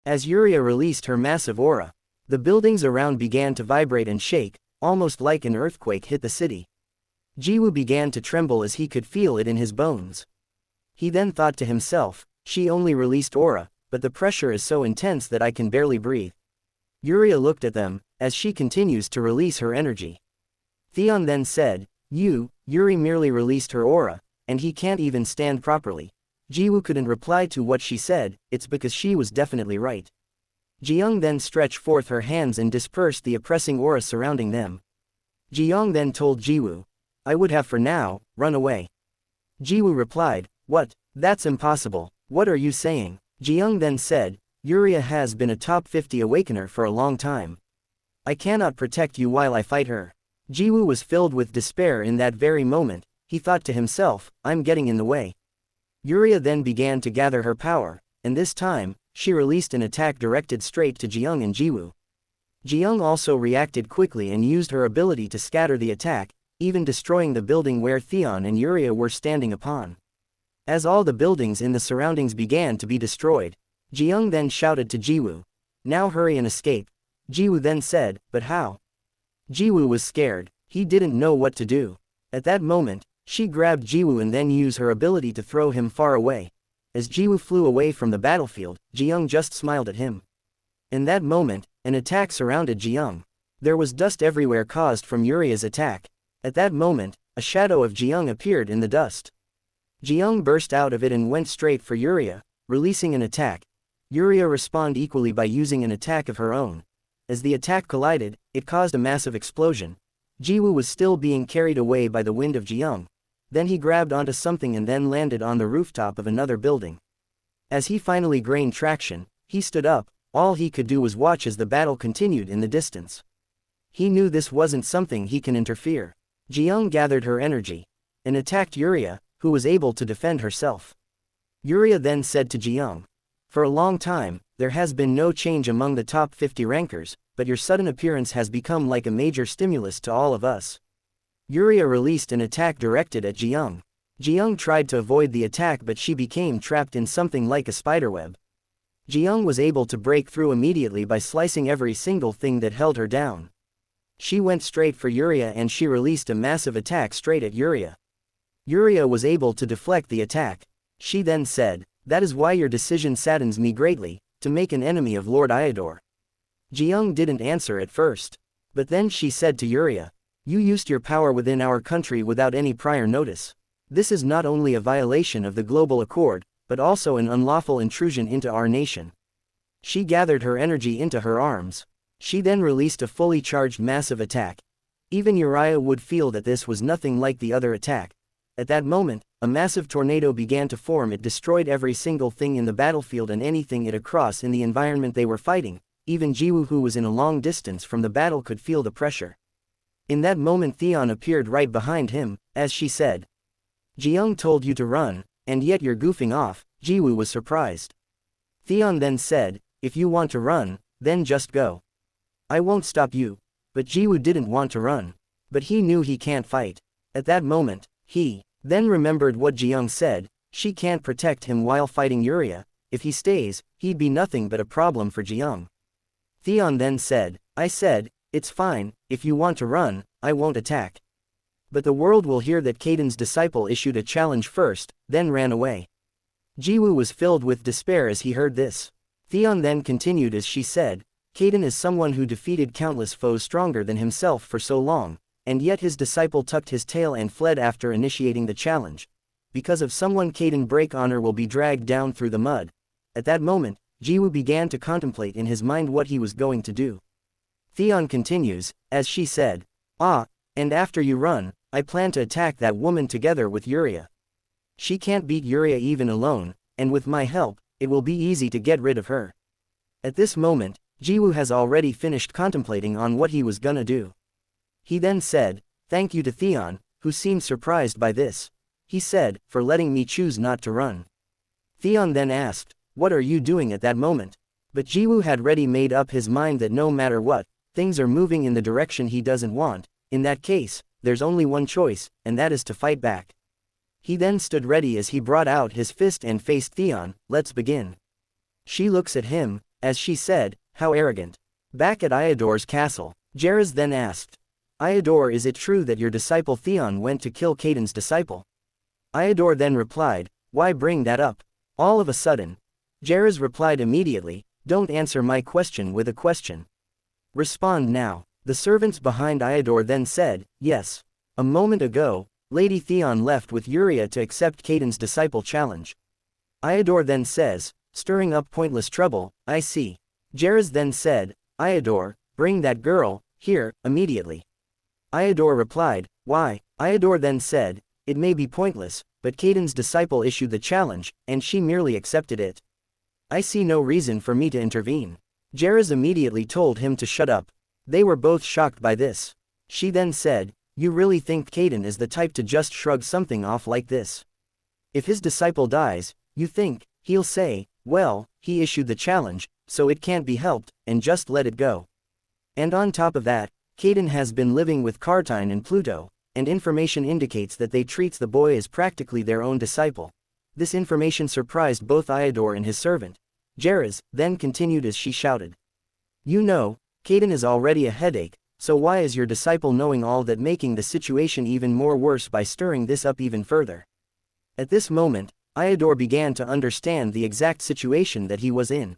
As Yuria released her massive aura, the buildings around began to vibrate and shake, almost like an earthquake hit the city. Jiwoo began to tremble as he could feel it in his bones. He then thought to himself, she only released aura, but the pressure is so intense that I can barely breathe. Yuria looked at them, as she continues to release her energy. Theon then said, Yuri merely released her aura, and he can't even stand properly. Jiwoo couldn't reply to what she said, it's because she was definitely right. Jiyoung then stretched forth her hands and dispersed the oppressing aura surrounding them. Jiyoung then told Jiwoo, I would have for now, run away. Jiwoo replied, what? That's impossible, what are you saying? Jiyoung then said, Yuria has been a top 50 awakener for a long time. I cannot protect you while I fight her. Jiwoo was filled with despair in that very moment. He thought to himself, I'm getting in the way. Yuria then began to gather her power, and this time, she released an attack directed straight to Jiyoung and Jiwoo. Jiyoung also reacted quickly and used her ability to scatter the attack, even destroying the building where Theon and Yuria were standing upon. As all the buildings in the surroundings began to be destroyed, Jiyoung then shouted to Jiwoo, now hurry and escape. Jiwoo then said, but how? Jiwoo was scared, he didn't know what to do. At that moment, she grabbed Jiwoo and then used her ability to throw him far away. As Jiwoo flew away from the battlefield, Jiyoung just smiled at him. In that moment, an attack surrounded Jiyoung. There was dust everywhere caused from Yuria's attack. At that moment, a shadow of Jiyoung appeared in the dust. Jiyoung burst out of it and went straight for Yuria, releasing an attack. Yuria responded equally by using an attack of her own. As the attack collided, it caused a massive explosion. Jiwoo was still being carried away by the wind of Jiyoung. Then he grabbed onto something and then landed on the rooftop of another building. As he finally gained traction, he stood up. All he could do was watch as the battle continued in the distance. He knew this wasn't something he can interfere. Jiyoung gathered her energy and attacked Yuria, who was able to defend herself. Yuria then said to Jiyoung, for a long time, there has been no change among the top 50 rankers, but your sudden appearance has become like a major stimulus to all of us. Yuria released an attack directed at Jiyoung. Jiyoung tried to avoid the attack but she became trapped in something like a spiderweb. Jiyoung was able to break through immediately by slicing every single thing that held her down. She went straight for Yuria and she released a massive attack straight at Yuria. Yuria was able to deflect the attack. She then said, that is why your decision saddens me greatly, to make an enemy of Lord Iodor. Jiyoung didn't answer at first. But then she said to Yuria, you used your power within our country without any prior notice. This is not only a violation of the global accord, but also an unlawful intrusion into our nation. She gathered her energy into her arms. She then released a fully charged massive attack. Even Yuria would feel that this was nothing like the other attack. At that moment, a massive tornado began to form. It destroyed every single thing in the battlefield and anything it across in the environment they were fighting. Even Jiwoo, who was in a long distance from the battle, could feel the pressure. In that moment Theon appeared right behind him, as she said, Jiyoung told you to run, and yet you're goofing off. Jiwoo was surprised. Theon then said, if you want to run, then just go. I won't stop you. But Jiwoo didn't want to run. But he knew he can't fight. At that moment, he then remembered what Jiyoung said, she can't protect him while fighting Yuria. If he stays, he'd be nothing but a problem for Jiyoung. Theon then said, I said, it's fine, if you want to run, I won't attack. But the world will hear that Kaiden's disciple issued a challenge first, then ran away. Jiwoo was filled with despair as he heard this. Theon then continued as she said, Kaiden is someone who defeated countless foes stronger than himself for so long, and yet his disciple tucked his tail and fled after initiating the challenge. Because of someone Kaiden break honor will be dragged down through the mud. At that moment, Jiwoo began to contemplate in his mind what he was going to do. Theon continues, as she said, and after you run, I plan to attack that woman together with Yuria. She can't beat Yuria even alone, and with my help, it will be easy to get rid of her. At this moment, Jiwoo has already finished contemplating on what he was gonna do. He then said, thank you to Theon, who seemed surprised by this. He said, for letting me choose not to run. Theon then asked, what are you doing at that moment? But Jiwoo had already made up his mind that no matter what, things are moving in the direction he doesn't want. In that case, there's only one choice, and that is to fight back. He then stood ready as he brought out his fist and faced Theon, let's begin. She looks at him, As she said, how arrogant. Back at Iodor's castle, Jairus then asked, Iodor, is it true that your disciple Theon went to kill Caden's disciple? Iodor then replied, why bring that up? All of a sudden. Jairus replied immediately, don't answer my question with a question. Respond now. The servants behind Iodor then said, yes. A moment ago, Lady Theon left with Yuria to accept Caden's disciple challenge. Iodor then says, stirring up pointless trouble, I see. Jairus then said, Iodor, bring that girl, here, immediately. Iodor replied, why? Iodor then said, it may be pointless, but Caden's disciple issued the challenge, and she merely accepted it. I see no reason for me to intervene. Jairus immediately told him to shut up. They were both shocked by this. She then said, you really think Caden is the type to just shrug something off like this? If his disciple dies, you think he'll say, well, he issued the challenge, so it can't be helped, and just let it go. And on top of that, Caden has been living with Cartine and Pluto, and information indicates that they treats the boy as practically their own disciple. This information surprised both Iodor and his servant. Jairus then continued as she shouted. You know, Caden is already a headache, so why is your disciple knowing all that, making the situation even more worse by stirring this up even further? At this moment, Iodor began to understand the exact situation that he was in.